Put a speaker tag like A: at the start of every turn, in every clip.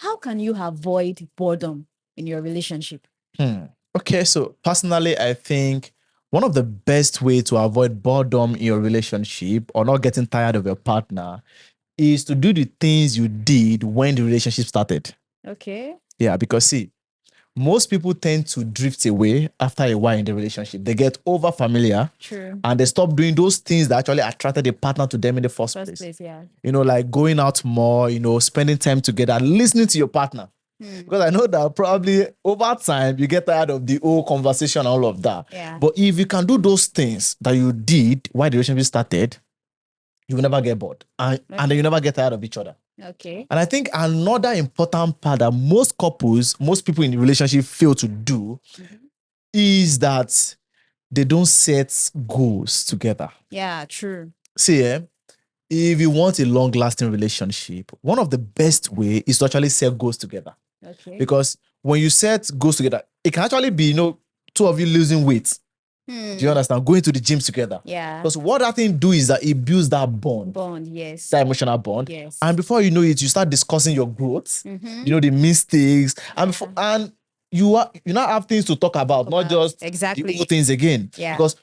A: how can you avoid boredom in your relationship?
B: Okay, so personally, I think one of the best way to avoid boredom in your relationship or not getting tired of your partner is to do the things you did when the relationship started.
A: Okay.
B: Yeah, because see, most people tend to drift away after a while in the relationship. They get over familiar.
A: True.
B: And they stop doing those things that actually attracted the partner to them in the first place.
A: Yeah.
B: Like going out more, spending time together, listening to your partner. Because I know that probably over time you get tired of the whole conversation and all of that.
A: Yeah.
B: But if you can do those things that you did while the relationship started, you will never get bored. And then you never get tired of each other.
A: Okay.
B: And I think another important part that most people in the relationship fail to do is that they don't set goals together.
A: Yeah, true.
B: See, if you want a long-lasting relationship, one of the best way is to actually set goals together.
A: Okay.
B: Because when you set goals together, it can actually be, two of you losing weight. Do you understand? Going to the gym together.
A: Yeah.
B: Because what that thing do is that it builds that bond.
A: Yes.
B: That emotional bond.
A: Yes.
B: And before you know it, you start discussing your growth, the mistakes. And you now have things to talk about, not just the old things again.
A: Yeah.
B: Because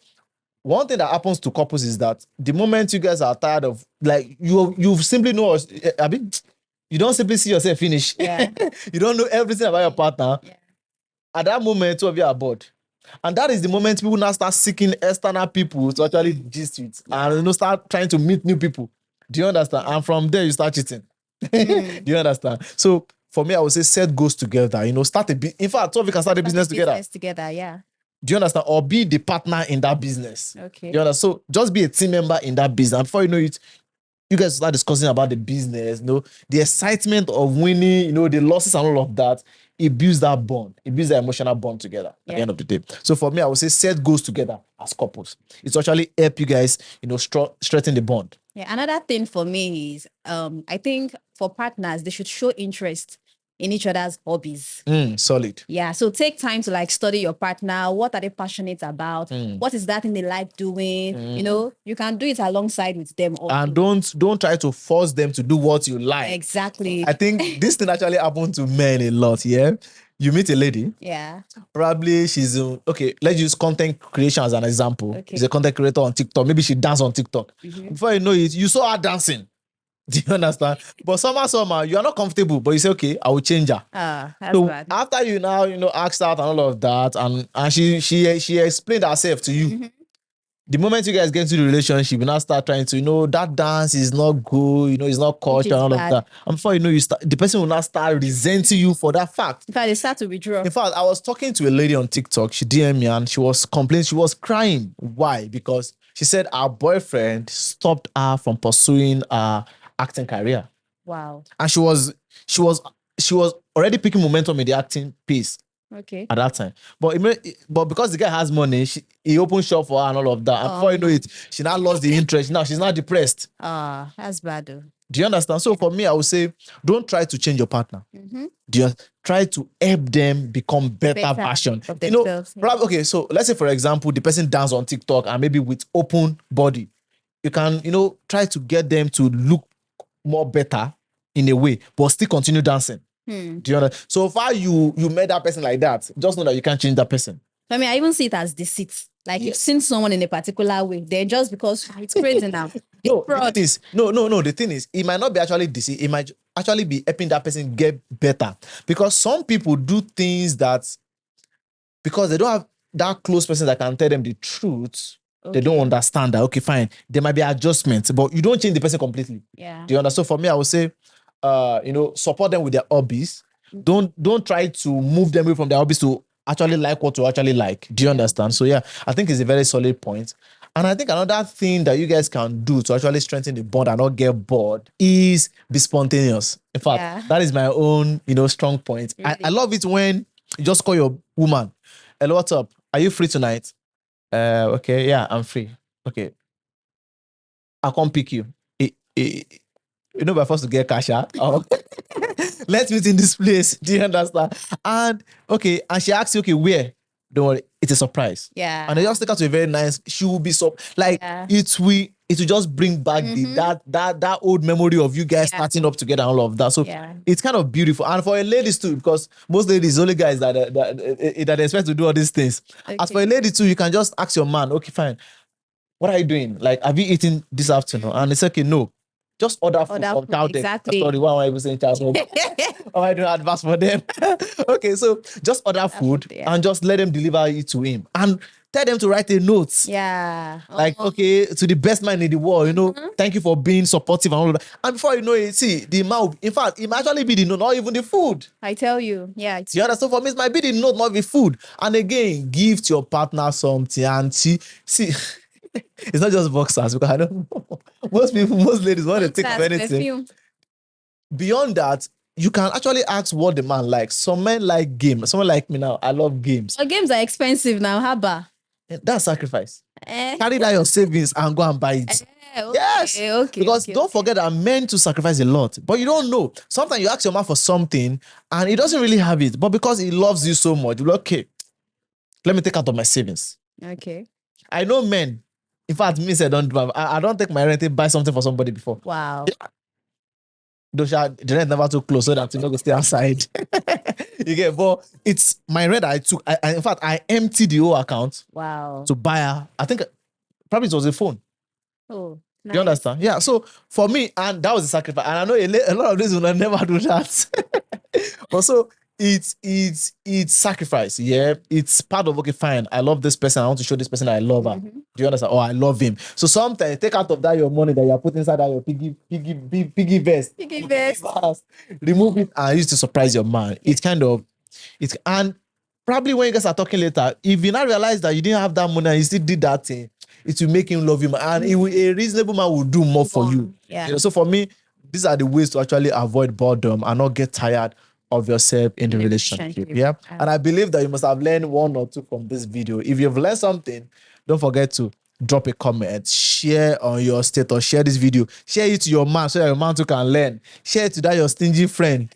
B: one thing that happens to couples is that the moment you guys are tired of, like, you simply know, I mean, you don't simply see yourself finish.
A: Yeah.
B: You don't know everything about your partner.
A: Yeah.
B: At that moment, two of you are bored. And that is the moment people now start seeking external people to actually gist with. And start trying to meet new people. Do you understand? And from there, you start cheating. Do you understand? So for me, I would say set goals together. Start a in fact, two of you can start a business together.
A: Yeah.
B: Do you understand? Or be the partner in that business.
A: Okay.
B: You understand? So just be a team member in that business. And before you know it, you guys start discussing about the business, the excitement of winning, the losses and all of that. It builds that bond. It builds that emotional bond together at the end of the day. So for me, I would say set goals together as couples. It's actually help you guys, strengthen the bond.
A: Yeah. Another thing for me is, I think for partners, they should show interest in each other's hobbies.
B: Solid.
A: Yeah. So take time to study your partner. What are they passionate about? What is that thing they like doing? You can do it alongside with them. Also.
B: And don't try to force them to do what you like.
A: Exactly.
B: I think this thing actually happened to men a lot. Yeah. You meet a lady.
A: Yeah.
B: Probably she's let's use content creation as an example. Okay. She's a content creator on TikTok. Maybe she dance on TikTok. Before you know it, you saw her dancing. Do you understand? But somehow, you are not comfortable, but you say, okay, I will change her.
A: That's
B: so
A: bad.
B: After you now, asked out and all of that, and she explained herself to you. The moment you guys get into the relationship, you now start trying to, that dance is not good, it's not culture and all of that. And before you know, the person will now start resenting you for that fact.
A: In fact, they start to withdraw.
B: In fact, I was talking to a lady on TikTok. She DM'd me and she was complaining. She was crying. Why? Because she said her boyfriend stopped her from pursuing her acting career.
A: Wow.
B: And she was already picking momentum in the acting piece.
A: Okay.
B: At that time. But because the guy has money, he opened shop for her and all of that. And before you know it, she now lost the interest. Now she's not depressed.
A: That's bad though.
B: Do you understand? So for me, I would say, don't try to change your partner. Just try to help them become better version.
A: Of themselves.
B: Okay, so let's say, for example, the person dance on TikTok and maybe with open body. You can, try to get them to look more better in a way, but still continue dancing. Do you understand? So far you met that person like that, just know that you can't change that person.
A: I mean, I even see it as deceit. Like you've seen someone in a particular way, then just because it's crazy now.
B: The thing is, it might not be actually deceit. It might actually be helping that person get better. Because some people do things that, because they don't have that close person that can tell them the truth, they don't understand that. Okay, fine. There might be adjustments, but you don't change the person completely.
A: Yeah.
B: Do you understand? So for me, I would say, support them with their hobbies. Don't try to move them away from their hobbies to actually like what you actually like. Do you understand? So yeah, I think it's a very solid point. And I think another thing that you guys can do to actually strengthen the bond and not get bored is be spontaneous. In fact, that is my own, strong point. Really? I love it when you just call your woman. Hello, what's up? Are you free tonight? Okay, yeah, I'm free. Okay. I'll come pick you. By force to get cash out. Let's meet in this place. Do you understand? And okay, and she asks you, okay, where? Don't worry. it's a surprise.
A: Yeah.
B: And they just take her to a very nice, she will be so like it will just bring back that old memory of you guys starting up together and all of that. So it's kind of beautiful. And for a ladies too, because most ladies, only guys that expect to do all these things. Okay. As for a lady too, you can just ask your man, okay, fine. What are you doing? Like, have you eaten this afternoon? And it's okay, no. Just order food from child. Exactly. Sorry, why am I even saying child? Why am I doing advice for them? Okay, so just order food and just let them deliver it to him. And tell them to write a note.
A: Yeah.
B: Like, okay, to the best man in the world, you know, thank you for being supportive and all of that. And before you know it, see, the amount, in fact, it might actually be the note, not even the food.
A: I tell you. Yeah.
B: You understand? For me, it might be the note, not the food. And again, give to your partner something and see. It's not just boxers, because I don't know. Most ladies want to take of anything. Perfume. Beyond that, you can actually ask what the man likes. Some men like games. Someone like me now, I love games.
A: But games are expensive now, haba.
B: That's sacrifice. Carry down your savings and go and buy it. Okay, yes. Okay, because don't forget that men to sacrifice a lot. But you don't know. Sometimes you ask your man for something and he doesn't really have it. But because he loves you so much, you're like, okay, let me take out of my savings.
A: Okay.
B: I know men. In fact, me said I don't take my rent and buy something for somebody before.
A: Wow.
B: Yeah. The rent never too close so that you don't stay outside. You get, but it's my rent I took. In fact, I emptied the whole account.
A: Wow.
B: To buy her. I think probably it was a phone.
A: Oh, nice.
B: You understand? Yeah. So for me, and that was a sacrifice. And I know a lot of this will never do that. But so it's sacrifice. Yeah. It's part of, okay, fine. I love this person. I want to show this person I love her. Do you understand? Or I love him. So sometimes take out of that your money that you're putting inside that your piggy vest. Piggy vest. Remove it and use to surprise your man. It's kind of and probably when you guys are talking later, if you now realize that you didn't have that money and you still did that thing, it will make him love you, and a reasonable man will do more for you. Yeah. You know, so for me, these are the ways to actually avoid boredom and not get tired of yourself in the relationship. Yeah. And I believe that you must have learned one or two from this video. If you've learned something, don't forget to drop a comment, share on your status, share this video, share it to your man so that your man too can learn. Share it to that your stingy friend.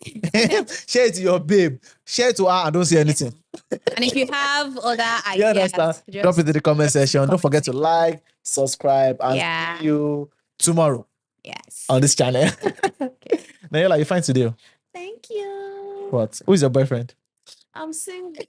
B: Share it to your babe. Share it to her and don't say anything.
A: And if you have other ideas,
B: drop it in the comment section. Don't forget to like, subscribe, and see you tomorrow.
A: Yes.
B: On this channel. Okay. Nayola, you fine today?
A: Thank you.
B: What? Who is your boyfriend?
A: I'm single.